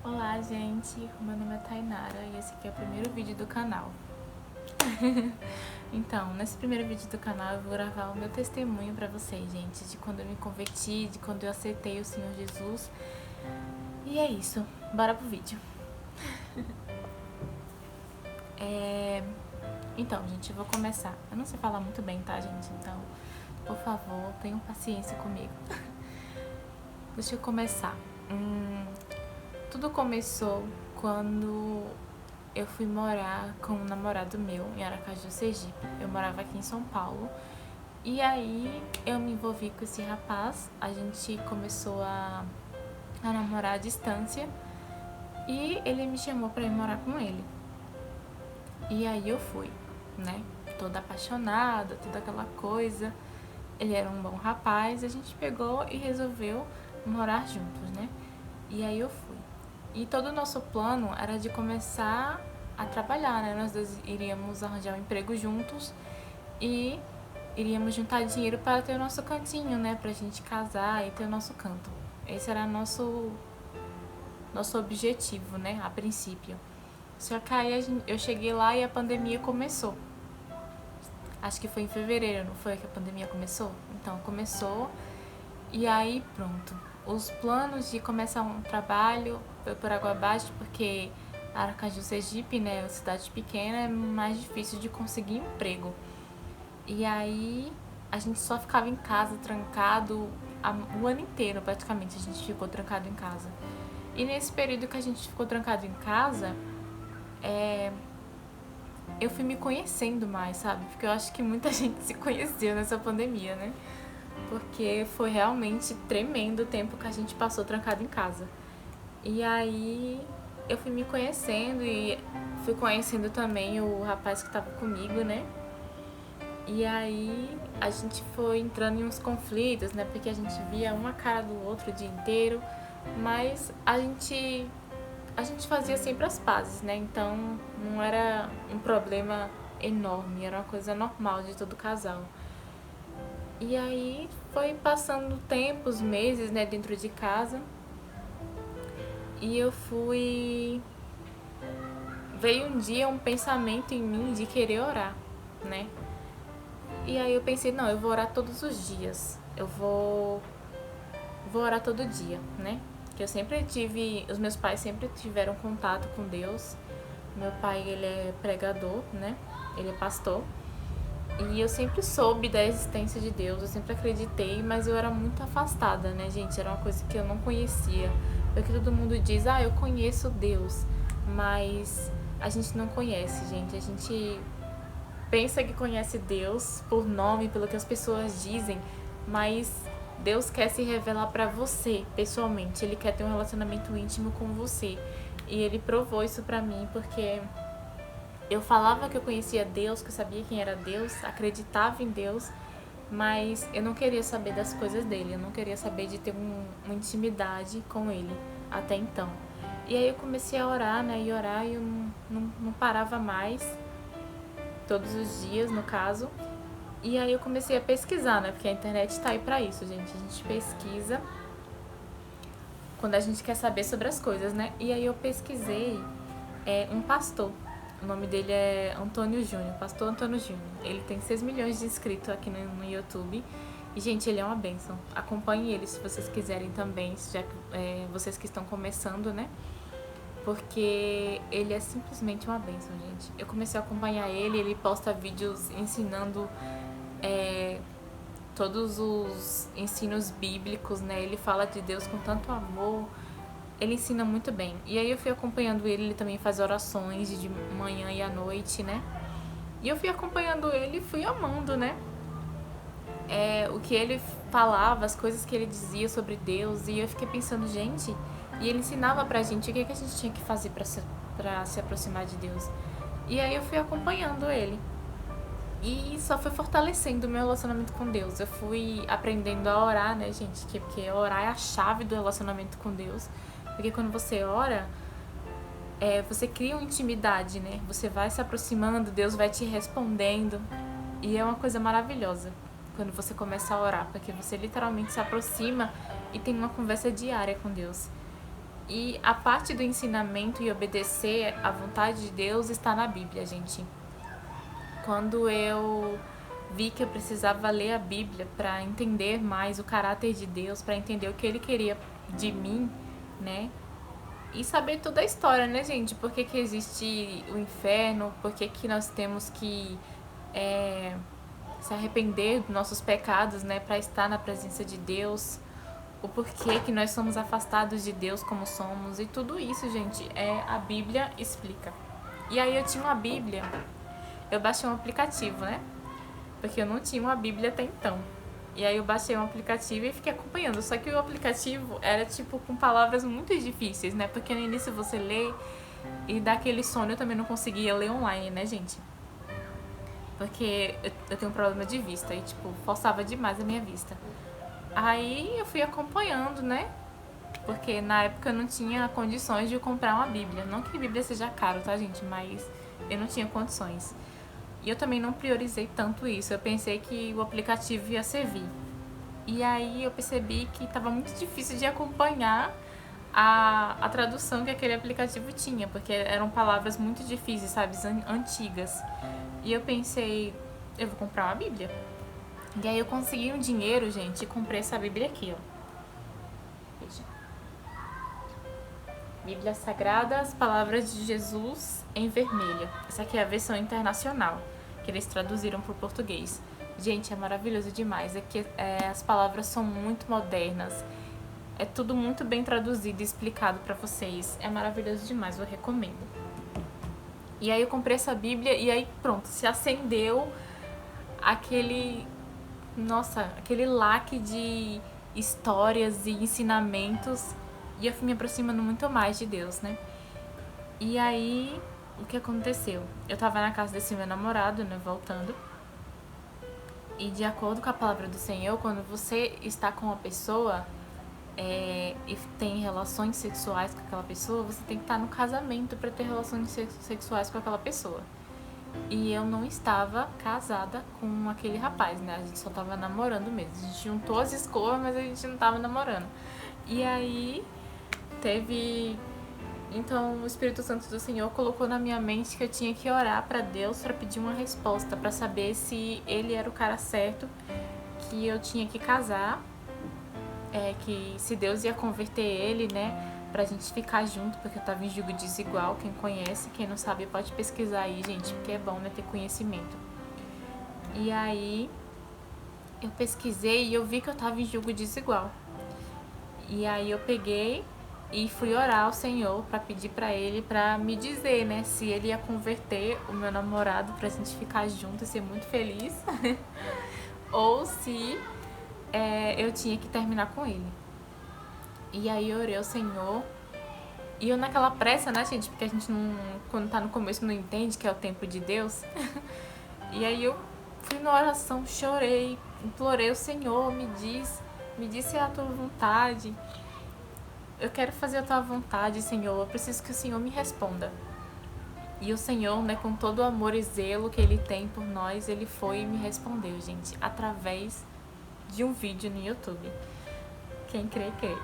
Olá, gente, meu nome é Tainara e esse aqui é o primeiro vídeo do canal. Então, nesse primeiro vídeo do canal eu vou gravar o meu testemunho pra vocês, gente, de quando eu me converti, de quando eu aceitei o Senhor Jesus. E é isso, bora pro vídeo. Então, gente, eu vou começar. Eu não sei falar muito bem, tá, gente? Então, por favor, tenham paciência comigo. Deixa eu começar. Tudo começou quando eu fui morar com um namorado meu em Aracaju, Sergipe. Eu morava aqui em São Paulo. E aí eu me envolvi com esse rapaz. A gente começou a namorar à distância. E ele me chamou pra ir morar com ele. E aí eu fui, né? Toda apaixonada, toda aquela coisa. Ele era um bom rapaz. A gente pegou e resolveu morar juntos, né? E aí eu fui. E todo o nosso plano era de começar a trabalhar, né? Nós dois iríamos arranjar um emprego juntos e iríamos juntar dinheiro para ter o nosso cantinho, né? Pra gente casar e ter o nosso canto. Esse era nosso objetivo, né? A princípio. Só que aí eu cheguei lá e a pandemia começou. Acho que foi em fevereiro, não foi que a pandemia começou? Então, começou e aí pronto. Os planos de começar um trabalho foi por água abaixo, porque Aracaju, Sergipe, né, uma cidade pequena, é mais difícil de conseguir emprego. E aí a gente só ficava em casa, trancado, o ano inteiro praticamente a gente ficou trancado em casa. E nesse período que a gente ficou trancado em casa, eu fui me conhecendo mais, sabe? Porque eu acho que muita gente se conheceu nessa pandemia, né? Porque foi realmente tremendo o tempo que a gente passou trancado em casa. E aí eu fui me conhecendo e fui conhecendo também o rapaz que tava comigo, né? E aí a gente foi entrando em uns conflitos, né? Porque a gente via uma cara do outro o dia inteiro, mas a gente fazia sempre as pazes, né? Então não era um problema enorme, era uma coisa normal de todo casal. E aí foi passando tempo, os meses, né, dentro de casa. E eu fui. Veio um dia um pensamento em mim de querer orar, né? E aí eu pensei, não, eu vou orar todos os dias. Eu vou orar todo dia, né? Que eu sempre tive, os meus pais sempre tiveram contato com Deus. Meu pai, ele é pregador, né? Ele é pastor. E eu sempre soube da existência de Deus, eu sempre acreditei, mas eu era muito afastada, né, gente? Era uma coisa que eu não conhecia. Porque todo mundo diz, eu conheço Deus, mas a gente não conhece, gente. A gente pensa que conhece Deus por nome, pelo que as pessoas dizem, mas Deus quer se revelar pra você, pessoalmente. Ele quer ter um relacionamento íntimo com você. E ele provou isso pra mim, porque eu falava que eu conhecia Deus, que eu sabia quem era Deus, acreditava em Deus, mas eu não queria saber das coisas dele, eu não queria saber de ter uma intimidade com ele até então. E aí eu comecei a orar, né, e orar e eu não parava mais, todos os dias no caso. E aí eu comecei a pesquisar, né, porque a internet tá aí pra isso, gente. A gente pesquisa quando a gente quer saber sobre as coisas, né. E aí eu pesquisei um pastor. O nome dele é Antônio Júnior, pastor Antônio Júnior. Ele tem 6 milhões de inscritos aqui no YouTube. E, gente, ele é uma bênção. Acompanhe ele se vocês quiserem também, já que vocês que estão começando, né? Porque ele é simplesmente uma bênção, gente. Eu comecei a acompanhar ele, ele posta vídeos ensinando todos os ensinos bíblicos, né? Ele fala de Deus com tanto amor. Ele ensina muito bem. E aí eu fui acompanhando ele também faz orações de manhã e à noite, né? E eu fui acompanhando ele e fui amando, né? O que ele falava, as coisas que ele dizia sobre Deus. E eu fiquei pensando, gente, e ele ensinava pra gente o que a gente tinha que fazer pra se aproximar de Deus. E aí eu fui acompanhando ele. E só foi fortalecendo o meu relacionamento com Deus. Eu fui aprendendo a orar, né, gente? Porque orar é a chave do relacionamento com Deus. Porque quando você ora, você cria uma intimidade, né? Você vai se aproximando, Deus vai te respondendo. E é uma coisa maravilhosa quando você começa a orar, porque você literalmente se aproxima e tem uma conversa diária com Deus. E a parte do ensinamento e obedecer à vontade de Deus está na Bíblia, gente. Quando eu vi que eu precisava ler a Bíblia para entender mais o caráter de Deus, para entender o que Ele queria de mim, né? E saber toda a história, né, gente? Por que que existe o inferno? Por que que nós temos que se arrepender dos nossos pecados, né, para estar na presença de Deus? O porquê que nós somos afastados de Deus como somos? E tudo isso, gente, a Bíblia explica. E aí eu tinha uma Bíblia, eu baixei um aplicativo, né? Porque eu não tinha uma Bíblia até então. E aí eu baixei um aplicativo e fiquei acompanhando. Só que o aplicativo era tipo com palavras muito difíceis, né? Porque no início você lê e dá aquele sono. Eu também não conseguia ler online, né, gente? Porque eu tenho um problema de vista e tipo, forçava demais a minha vista. Aí eu fui acompanhando, né? Porque na época eu não tinha condições de comprar uma Bíblia. Não que a Bíblia seja caro, tá, gente? Mas eu não tinha condições. E eu também não priorizei tanto isso. Eu pensei que o aplicativo ia servir. E aí eu percebi que estava muito difícil de acompanhar a tradução que aquele aplicativo tinha, porque eram palavras muito difíceis, sabe? Antigas. E eu pensei, eu vou comprar uma Bíblia. E aí eu consegui um dinheiro, gente, e comprei essa Bíblia aqui, ó. Veja. Bíblia Sagrada, as Palavras de Jesus em vermelho. Essa aqui é a versão internacional, que eles traduziram para o português. Gente, é maravilhoso demais. Aqui, as palavras são muito modernas. É tudo muito bem traduzido e explicado para vocês. É maravilhoso demais, eu recomendo. E aí eu comprei essa Bíblia e aí pronto, se acendeu aquele... Nossa, aquele laque de histórias e ensinamentos. E eu fui me aproximando muito mais de Deus, né? E aí, o que aconteceu? Eu tava na casa desse meu namorado, né, voltando. E de acordo com a palavra do Senhor, quando você está com uma pessoa e tem relações sexuais com aquela pessoa, você tem que estar no casamento para ter relações sexuais com aquela pessoa. E eu não estava casada com aquele rapaz, né? A gente só tava namorando mesmo. A gente juntou as escovas, mas a gente não tava namorando. E aí teve... Então o Espírito Santo do Senhor colocou na minha mente que eu tinha que orar para Deus para pedir uma resposta, para saber se ele era o cara certo, que eu tinha que casar, que se Deus ia converter ele, né, pra gente ficar junto, porque eu tava em julgo desigual. Quem conhece, quem não sabe pode pesquisar aí, gente, porque é bom, né, ter conhecimento. E aí eu pesquisei e eu vi que eu tava em julgo desigual. E aí eu peguei e fui orar ao Senhor para pedir para ele para me dizer, né, se ele ia converter o meu namorado pra gente ficar junto e ser muito feliz ou se eu tinha que terminar com ele. E aí eu orei ao Senhor e eu naquela pressa, né, gente, porque a gente não, quando tá no começo não entende que é o tempo de Deus. E aí eu fui na oração, chorei, implorei ao Senhor, me disse a tua vontade. Eu quero fazer a tua vontade, Senhor. Eu preciso que o Senhor me responda. E o Senhor, né, com todo o amor e zelo que Ele tem por nós, Ele foi e me respondeu, gente, através de um vídeo no YouTube. Quem crê, crê.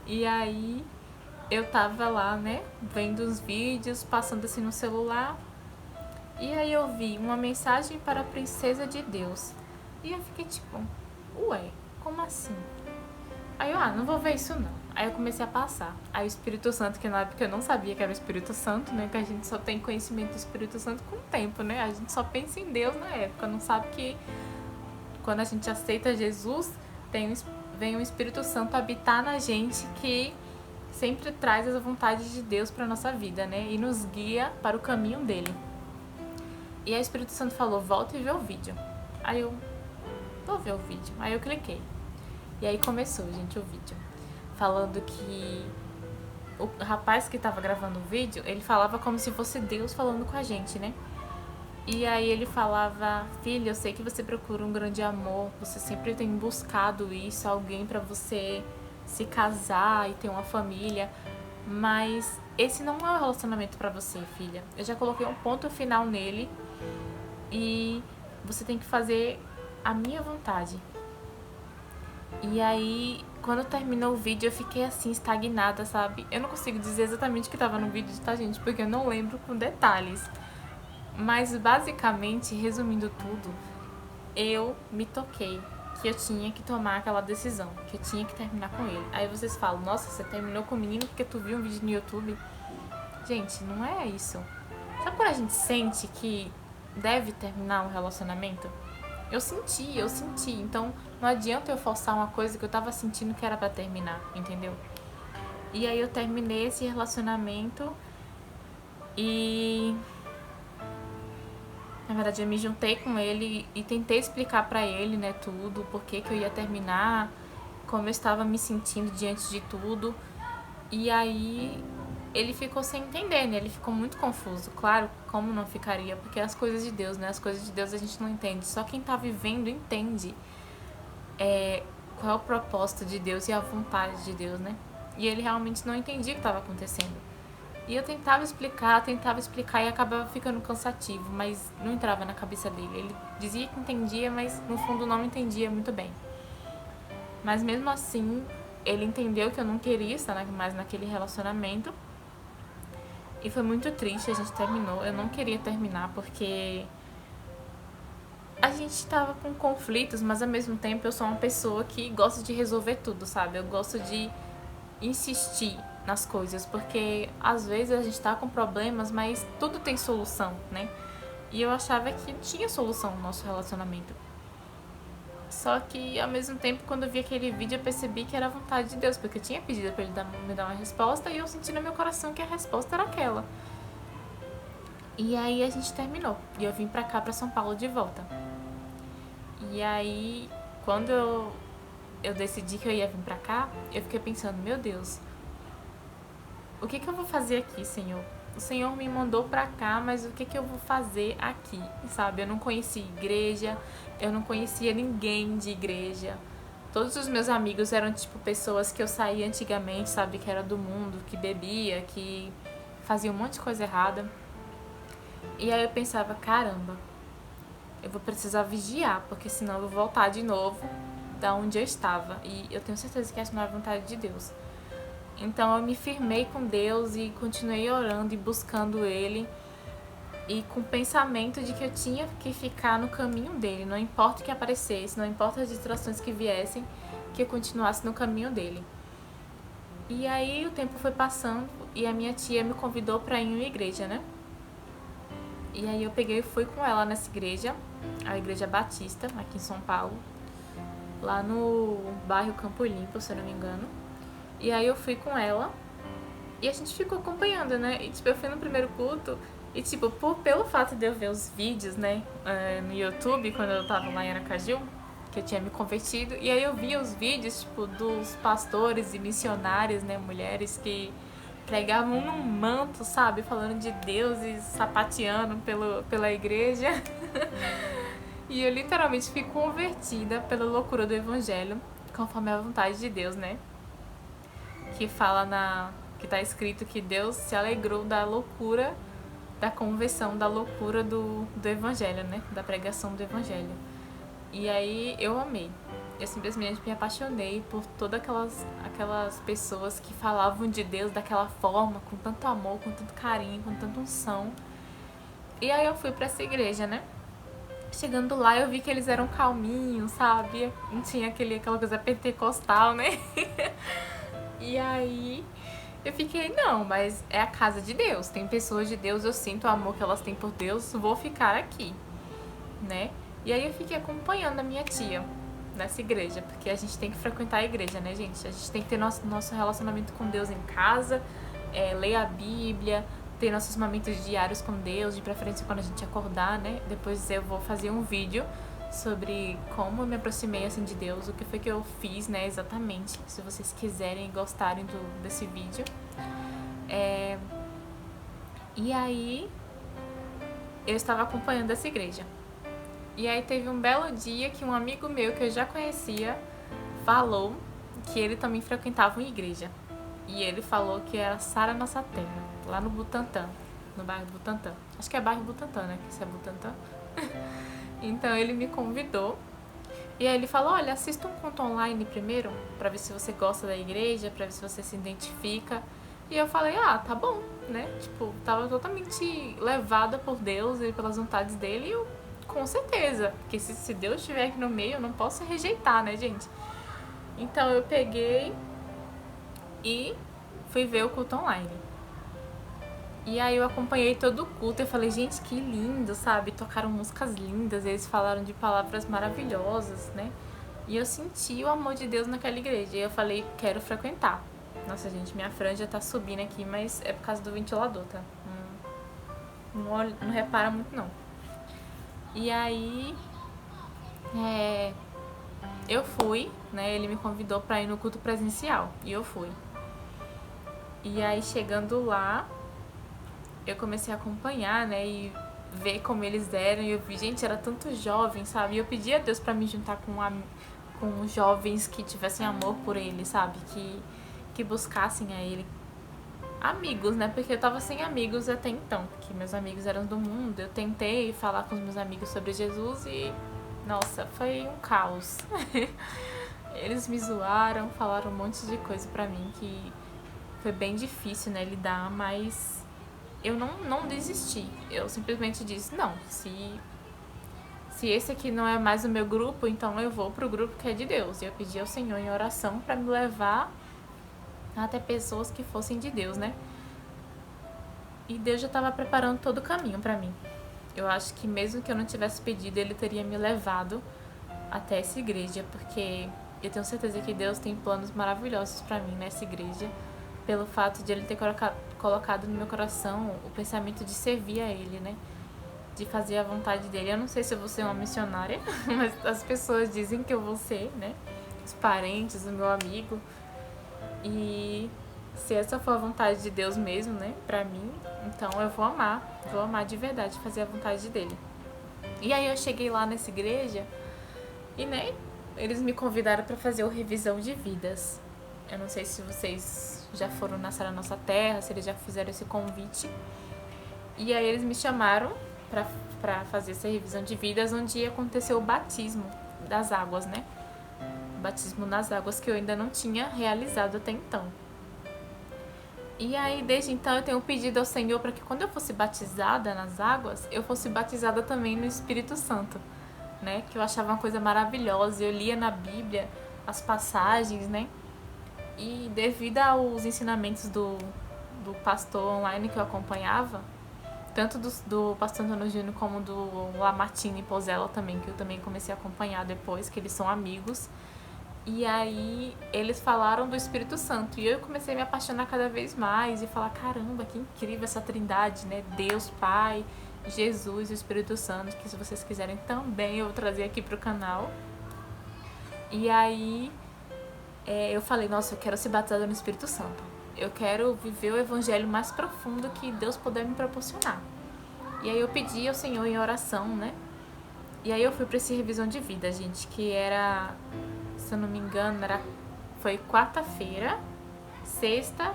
E aí eu tava lá, né, vendo os vídeos, passando assim no celular. E aí eu vi uma mensagem para a princesa de Deus. E eu fiquei tipo, ué, como assim? Aí eu, não vou ver isso não. Aí eu comecei a passar. Aí o Espírito Santo, que na época eu não sabia que era o Espírito Santo, né? Que a gente só tem conhecimento do Espírito Santo com o tempo, né? A gente só pensa em Deus na época. Não sabe que quando a gente aceita Jesus, vem o Espírito Santo habitar na gente, que sempre traz as vontades de Deus pra nossa vida, né? E nos guia para o caminho dele. E aí o Espírito Santo falou, volta e vê o vídeo. Aí eu, vou ver o vídeo. Aí eu cliquei. E aí começou, gente, o vídeo. Falando que o rapaz que tava gravando o vídeo, ele falava como se fosse Deus falando com a gente, né? E aí ele falava, filha, eu sei que você procura um grande amor, você sempre tem buscado isso, alguém pra você se casar e ter uma família, mas esse não é o relacionamento pra você, filha. Eu já coloquei um ponto final nele e você tem que fazer a minha vontade. E aí quando terminou o vídeo eu fiquei assim, estagnada, sabe? Eu não consigo dizer exatamente o que tava no vídeo, tá, gente? Porque eu não lembro com detalhes. Mas basicamente, resumindo tudo, eu me toquei que eu tinha que tomar aquela decisão, que eu tinha que terminar com ele. Aí vocês falam, nossa, você terminou com o menino porque tu viu um vídeo no YouTube? Gente, não é isso. Sabe quando a gente sente que deve terminar um relacionamento? Eu senti. Então não adianta eu forçar uma coisa que eu tava sentindo que era pra terminar, entendeu? E aí eu terminei esse relacionamento e na verdade eu me juntei com ele e tentei explicar pra ele, né, tudo, por que eu ia terminar, como eu estava me sentindo diante de tudo. E aí ele ficou sem entender, né? Ele ficou muito confuso. Claro, como não ficaria? Porque é as coisas de Deus, né? As coisas de Deus a gente não entende. Só quem tá vivendo entende qual é o propósito de Deus e a vontade de Deus, né? E ele realmente não entendia o que estava acontecendo. E eu tentava explicar e acabava ficando cansativo, mas não entrava na cabeça dele. Ele dizia que entendia, mas no fundo não entendia muito bem. Mas mesmo assim, ele entendeu que eu não queria estar mais naquele relacionamento. E foi muito triste, a gente terminou. Eu não queria terminar porque a gente tava com conflitos, mas ao mesmo tempo eu sou uma pessoa que gosta de resolver tudo, sabe? Eu gosto de insistir nas coisas, porque às vezes a gente tá com problemas, mas tudo tem solução, né? E eu achava que tinha solução no nosso relacionamento. Só que ao mesmo tempo, quando eu vi aquele vídeo, eu percebi que era a vontade de Deus, porque eu tinha pedido pra ele me dar uma resposta e eu senti no meu coração que a resposta era aquela. E aí a gente terminou. E eu vim pra cá, pra São Paulo, de volta. E aí, quando eu decidi que eu ia vir pra cá, eu fiquei pensando, meu Deus, o que eu vou fazer aqui, Senhor? O Senhor me mandou pra cá, mas o que eu vou fazer aqui, sabe? Eu não conhecia igreja, eu não conhecia ninguém de igreja. Todos os meus amigos eram, tipo, pessoas que eu saía antigamente, sabe? Que era do mundo, que bebia, que fazia um monte de coisa errada. E aí eu pensava, caramba, eu vou precisar vigiar, porque senão eu vou voltar de novo da onde eu estava. E eu tenho certeza que essa não é a vontade de Deus. Então eu me firmei com Deus e continuei orando e buscando Ele. E com o pensamento de que eu tinha que ficar no caminho dele. Não importa o que aparecesse, não importa as distrações que viessem, que eu continuasse no caminho dele. E aí o tempo foi passando e a minha tia me convidou para ir em uma igreja, né? E aí eu peguei e fui com ela nessa igreja, a Igreja Batista, aqui em São Paulo, lá no bairro Campo Limpo, se eu não me engano. E aí eu fui com ela e a gente ficou acompanhando, né? E tipo, eu fui no primeiro culto e tipo, pelo fato de eu ver os vídeos, né, no YouTube, quando eu tava lá em Aracaju, que eu tinha me convertido, e aí eu via os vídeos, tipo, dos pastores e missionários, né, mulheres que pregavam num manto, sabe? Falando de Deus e sapateando pela igreja. E eu literalmente fui convertida pela loucura do evangelho, conforme a vontade de Deus, né? Que fala que tá escrito que Deus se alegrou da loucura, da conversão, da loucura do evangelho, né? Da pregação do evangelho. E aí eu amei. Eu simplesmente me apaixonei por todas aquelas pessoas que falavam de Deus daquela forma, com tanto amor, com tanto carinho, com tanta unção. E aí eu fui pra essa igreja, né? Chegando lá eu vi que eles eram calminhos, sabe? Não tinha aquela coisa pentecostal, né? E aí eu fiquei, não, mas é a casa de Deus. Tem pessoas de Deus, eu sinto o amor que elas têm por Deus, vou ficar aqui, né? E aí eu fiquei acompanhando a minha tia nessa igreja, porque a gente tem que frequentar a igreja, né, gente? A gente tem que ter nosso relacionamento com Deus em casa, ler a Bíblia, ter nossos momentos diários com Deus, de preferência quando a gente acordar, né? Depois eu vou fazer um vídeo sobre como eu me aproximei, assim, de Deus, o que foi que eu fiz, né, exatamente, se vocês quiserem e gostarem desse vídeo. E aí eu estava acompanhando essa igreja. E aí teve um belo dia que um amigo meu que eu já conhecia falou que ele também frequentava uma igreja. E ele falou que era Sara Nossa Terra, lá no Butantã, no bairro Butantã. Acho que é bairro Butantã, né? Que isso é Butantã. Então ele me convidou E aí ele falou, olha, assista um culto online primeiro, pra ver se você gosta da igreja, pra ver se você se identifica. E eu falei, tá bom, né? Tipo, tava totalmente levada por Deus e pelas vontades dele, e eu, com certeza, porque se Deus estiver aqui no meio, eu não posso rejeitar, né, gente? Então eu peguei e fui ver o culto online. E aí eu acompanhei todo o culto e eu falei, gente, que lindo, sabe? Tocaram músicas lindas, eles falaram de palavras maravilhosas, né? E eu senti o amor de Deus naquela igreja. E eu falei, quero frequentar. Nossa, gente, minha franja tá subindo aqui, mas é por causa do ventilador, tá? Não repara muito, não. E aí, eu fui, né? Ele me convidou pra ir no culto presencial. E eu fui. E aí, chegando lá, eu comecei a acompanhar, né? E ver como eles eram. E eu vi, gente, era tanto jovem, sabe? E eu pedi a Deus pra me juntar com jovens que tivessem amor por ele, sabe? Que buscassem a ele. Amigos, né? Porque eu tava sem amigos até então. Porque meus amigos eram do mundo. Eu tentei falar com os meus amigos sobre Jesus e... Nossa, foi um caos. Eles me zoaram, falaram um monte de coisa pra mim que foi bem difícil, né, lidar, mas eu não desisti. Eu simplesmente disse, não, se esse aqui não é mais o meu grupo, então eu vou pro grupo que é de Deus. E eu pedi ao Senhor em oração pra me levar até pessoas que fossem de Deus, né? E Deus já estava preparando todo o caminho pra mim. Eu acho que mesmo que eu não tivesse pedido, Ele teria me levado até essa igreja, porque eu tenho certeza que Deus tem planos maravilhosos pra mim nessa igreja, pelo fato de Ele ter colocado no meu coração o pensamento de servir a Ele, né? De fazer a vontade dele. Eu não sei se eu vou ser uma missionária, mas as pessoas dizem que eu vou ser, né? Os parentes, o meu amigo. E se essa for a vontade de Deus mesmo, né, pra mim, então eu vou amar de verdade fazer a vontade dele. E aí eu cheguei lá nessa igreja e, né, eles me convidaram pra fazer o revisão de vidas. Eu não sei se vocês já foram na Sara Nossa Terra, se eles já fizeram esse convite. E aí eles me chamaram pra fazer essa revisão de vidas, onde aconteceu o batismo das águas, né? O batismo nas águas que eu ainda não tinha realizado até então. E aí, desde então, eu tenho pedido ao Senhor para que quando eu fosse batizada nas águas, eu fosse batizada também no Espírito Santo, né? Que eu achava uma coisa maravilhosa. Eu lia na Bíblia as passagens, né? E devido aos ensinamentos do pastor online que eu acompanhava, tanto do pastor Antônio Júnior como do Lamartine Pozella também, que eu também comecei a acompanhar depois, que eles são amigos. E aí eles falaram do Espírito Santo e eu comecei a me apaixonar cada vez mais e falar, caramba, que incrível essa trindade, né? Deus Pai, Jesus e o Espírito Santo, que se vocês quiserem também eu vou trazer aqui pro canal. E aí eu falei, nossa, eu quero ser batizada no Espírito Santo. Eu quero viver o evangelho mais profundo que Deus puder me proporcionar. E aí eu pedi ao Senhor em oração, né? E aí eu fui pra essa revisão de vida, gente, que era, se eu não me engano, foi quarta-feira, sexta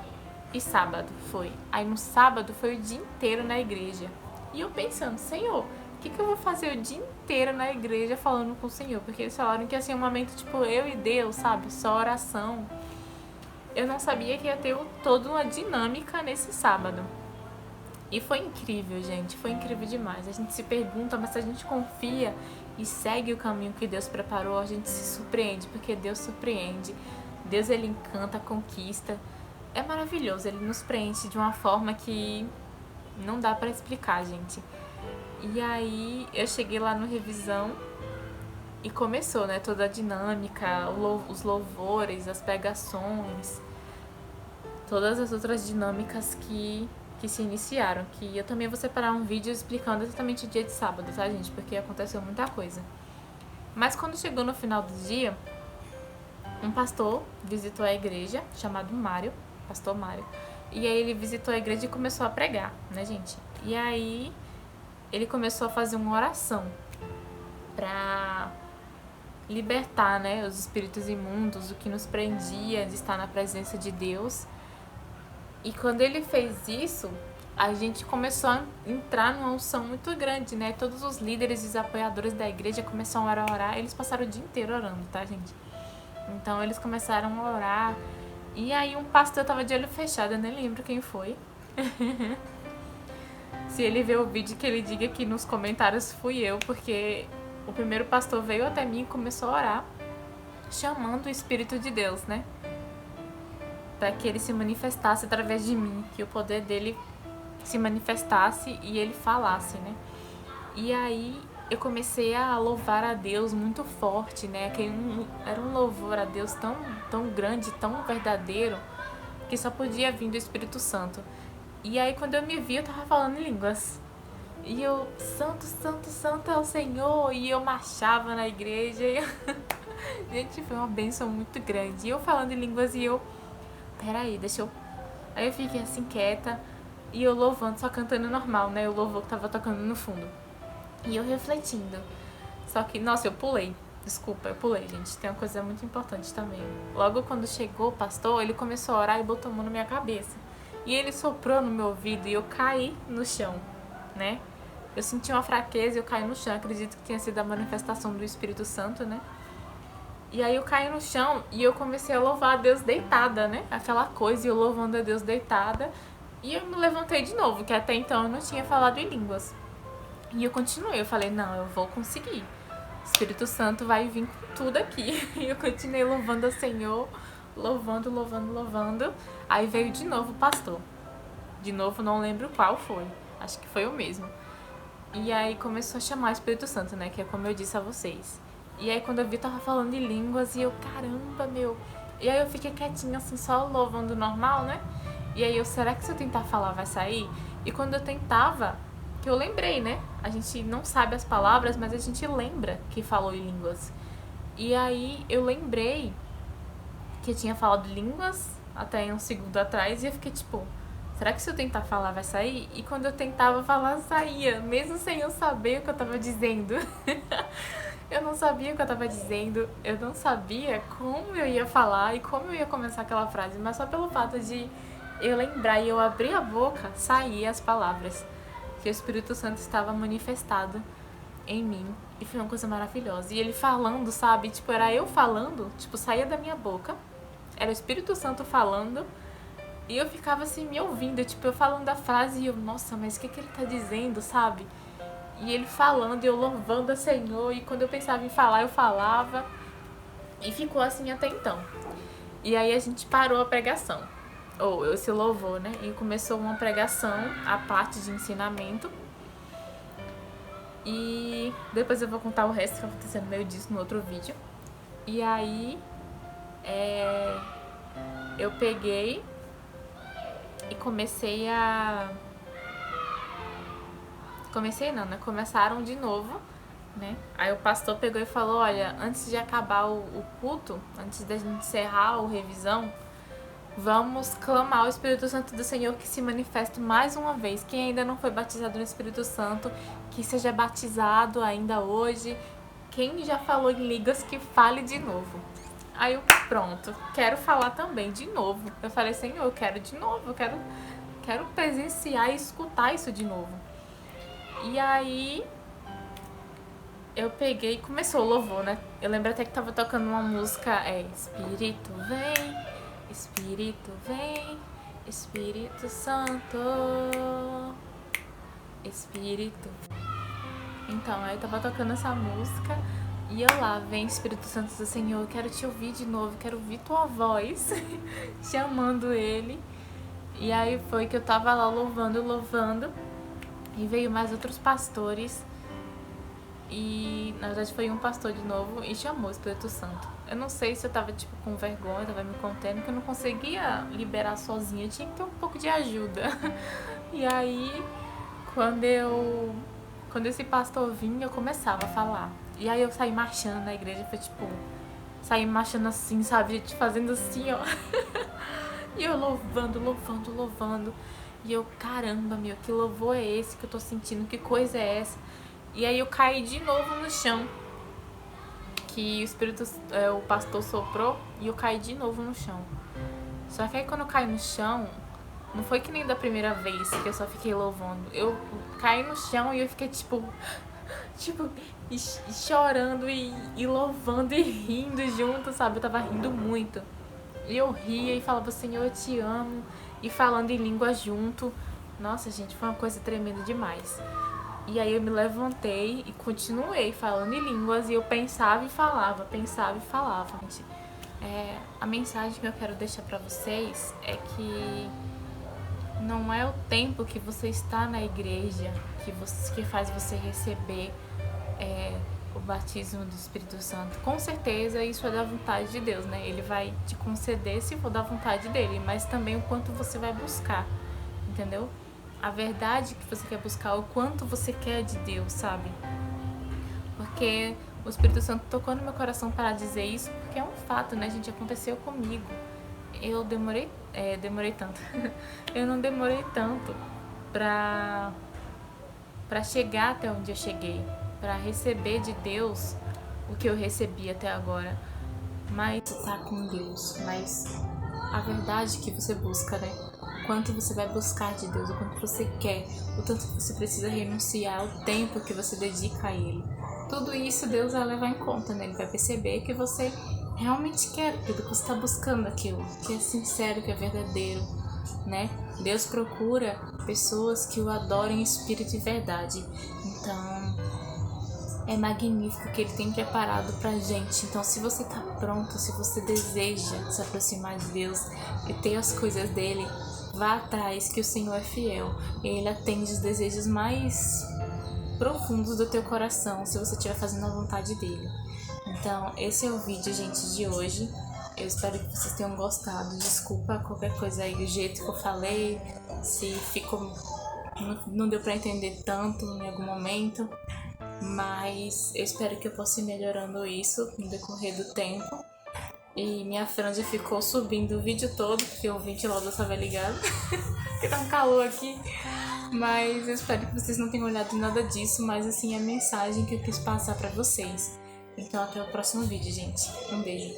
e sábado, foi. Aí no sábado foi o dia inteiro na igreja. E eu pensando, Senhor, o que eu vou fazer o dia inteiro na igreja falando com o Senhor? Porque eles falaram que ia ser um momento tipo eu e Deus, sabe? Só oração. Eu não sabia que ia ter toda uma dinâmica nesse sábado. E foi incrível, gente. Foi incrível demais. A gente se pergunta, mas se a gente confia e segue o caminho que Deus preparou, a gente se surpreende, porque Deus surpreende. Deus, Ele encanta, conquista. É maravilhoso. Ele nos preenche de uma forma que não dá pra explicar, gente. E aí, eu cheguei lá no revisão e começou, né? Toda a dinâmica, os louvores, as pregações, todas as outras dinâmicas que se iniciaram, que eu também vou separar um vídeo explicando exatamente o dia de sábado, tá, gente? Porque aconteceu muita coisa. Mas quando chegou no final do dia, um pastor visitou a igreja, chamado Mário, pastor Mário, e aí ele visitou a igreja e começou a pregar, né, gente? E aí ele começou a fazer uma oração pra libertar, né, os espíritos imundos, o que nos prendia de estar na presença de Deus. E quando ele fez isso, a gente começou a entrar numa unção muito grande, né? Todos os líderes e os apoiadores da igreja começaram a orar. Eles passaram o dia inteiro orando, tá, gente? Então eles começaram a orar. E aí um pastor tava de olho fechado, eu nem lembro quem foi. Se ele ver o vídeo, que ele diga aqui nos comentários fui eu, porque o primeiro pastor veio até mim e começou a orar, chamando o Espírito de Deus, né? Para que ele se manifestasse através de mim, que o poder dele se manifestasse e ele falasse, né? E aí eu comecei a louvar a Deus muito forte, né? Era um louvor a Deus tão grande, tão verdadeiro, que só podia vir do Espírito Santo. E aí quando eu me vi, eu tava falando em línguas. E eu, santo, santo, santo é o Senhor. E eu marchava na igreja. E gente, foi uma bênção muito grande. E eu falando em línguas e eu, peraí, deixa eu... Aí eu fiquei assim quieta e eu louvando, só cantando normal, né? O louvor que tava tocando no fundo. E eu refletindo. Só que, nossa, eu pulei. Desculpa, eu pulei, gente. Tem uma coisa muito importante também. Logo quando chegou o pastor, ele começou a orar e botou a mão na minha cabeça. E ele soprou no meu ouvido e eu caí no chão, né? Eu senti uma fraqueza e eu caí no chão. Acredito que tenha sido a manifestação do Espírito Santo, né? E aí eu caí no chão e eu comecei a louvar a Deus deitada, né? Aquela coisa, e eu louvando a Deus deitada. E eu me levantei de novo, que até então eu não tinha falado em línguas. E eu continuei, eu falei, não, eu vou conseguir. O Espírito Santo vai vir com tudo aqui. E eu continuei louvando ao Senhor, louvando, louvando, louvando. Aí veio de novo o pastor. De novo, não lembro qual foi. Acho que foi o mesmo. E aí começou a chamar o Espírito Santo, né? Que é como eu disse a vocês. E aí quando eu vi, tava falando em línguas e eu, caramba, meu. E aí eu fiquei quietinha assim, só louvando normal, né? E aí eu, será que se eu tentar falar vai sair? E quando eu tentava, que eu lembrei, né? A gente não sabe as palavras, mas a gente lembra que falou em línguas. E aí eu lembrei que eu tinha falado línguas até um segundo atrás e eu fiquei tipo, será que se eu tentar falar vai sair? E quando eu tentava falar, saía, mesmo sem eu saber o que eu tava dizendo. Eu não sabia o que eu tava dizendo, eu não sabia como eu ia falar e como eu ia começar aquela frase, mas só pelo fato de eu lembrar e eu abrir a boca, saía as palavras. Que o Espírito Santo estava manifestado em mim. E foi uma coisa maravilhosa. E ele falando, sabe? Tipo, era eu falando, tipo, saía da minha boca. Era o Espírito Santo falando. E eu ficava assim, me ouvindo. Tipo, eu falando a frase e eu, nossa, mas o que ele tá dizendo, sabe? E ele falando e eu louvando a Senhor. E quando eu pensava em falar, eu falava. E ficou assim até então. E aí a gente parou a pregação. Ou esse louvor, né? E começou uma pregação, a parte de ensinamento. E depois eu vou contar o resto que aconteceu no meio disso no outro vídeo. E aí eu peguei e comecei a... Comecei não, né? Começaram de novo, né? Aí o pastor pegou e falou, olha, antes de acabar o culto, antes da gente encerrar o revisão, vamos clamar o Espírito Santo do Senhor que se manifeste mais uma vez. Quem ainda não foi batizado no Espírito Santo, que seja batizado ainda hoje. Quem já falou em línguas, que fale de novo. Aí eu, pronto, quero falar também de novo. Eu falei, Senhor, eu quero de novo, eu quero presenciar e escutar isso de novo. E aí eu peguei e começou o louvor, né? Eu lembro até que tava tocando uma música, Espírito vem, Espírito vem, Espírito Santo, Espírito. Então, aí eu tava tocando essa música e eu lá, vem Espírito Santo do Senhor, eu quero te ouvir de novo, quero ouvir tua voz, chamando ele. E aí foi que eu tava lá louvando, e veio mais outros pastores. E na verdade foi um pastor de novo e chamou o Espírito Santo. Eu não sei se eu tava tipo com vergonha, tava me contendo, porque eu não conseguia liberar sozinha, eu tinha que ter um pouco de ajuda. E aí quando esse pastor vinha, eu começava a falar. E aí eu saí marchando na igreja, foi tipo, saí marchando assim, sabe, fazendo assim, ó. E eu louvando. E eu, caramba, meu, que louvor é esse que eu tô sentindo? Que coisa é essa? E aí eu caí de novo no chão. Que o pastor soprou e eu caí de novo no chão. Só que aí quando eu caí no chão, Não foi que nem da primeira vez que eu só fiquei louvando. Eu caí no chão e eu fiquei tipo, chorando e louvando e rindo junto, sabe? Eu tava rindo muito. E eu ria e falava, Senhor, eu te amo. E falando em língua junto. Nossa, gente, foi uma coisa tremenda demais. E aí eu me levantei e continuei falando em línguas. E eu pensava e falava, pensava e falava. A mensagem que eu quero deixar pra vocês é que não é o tempo que você está na igreja que faz você receber o batismo do Espírito Santo. Com certeza isso é da vontade de Deus, né? Ele vai te conceder se for da vontade dele, mas também o quanto você vai buscar, entendeu? A verdade que você quer buscar, o quanto você quer de Deus, sabe? Porque o Espírito Santo tocou no meu coração para dizer isso, porque é um fato, né, gente? Aconteceu comigo. Eu demorei tanto. Eu não demorei tanto pra chegar até onde eu cheguei, pra receber de Deus o que eu recebi até agora. Mas tá com Deus, mas a verdade que você busca, né? O quanto você vai buscar de Deus, o quanto você quer, o tanto que você precisa renunciar ao tempo que você dedica a Ele. Tudo isso Deus vai levar em conta, né? Ele vai perceber que você realmente quer aquilo, que você está buscando aquilo, que é sincero, que é verdadeiro, né? Deus procura pessoas que o adorem em espírito e verdade. Então, é magnífico o que Ele tem preparado pra gente. Então, se você tá pronto, se você deseja se aproximar de Deus e ter as coisas dele, vá atrás, que o Senhor é fiel. E Ele atende os desejos mais profundos do teu coração, se você estiver fazendo a vontade dele. Então, esse é o vídeo, gente, de hoje. Eu espero que vocês tenham gostado. Desculpa qualquer coisa aí, o jeito que eu falei, se ficou... não deu pra entender tanto em algum momento. Mas eu espero que eu possa ir melhorando isso no decorrer do tempo. E minha franja ficou subindo o vídeo todo, porque o ventilador estava ligado. Porque tá um calor aqui. Mas eu espero que vocês não tenham olhado nada disso, mas assim, a mensagem que eu quis passar pra vocês. Então até o próximo vídeo, gente. Um beijo.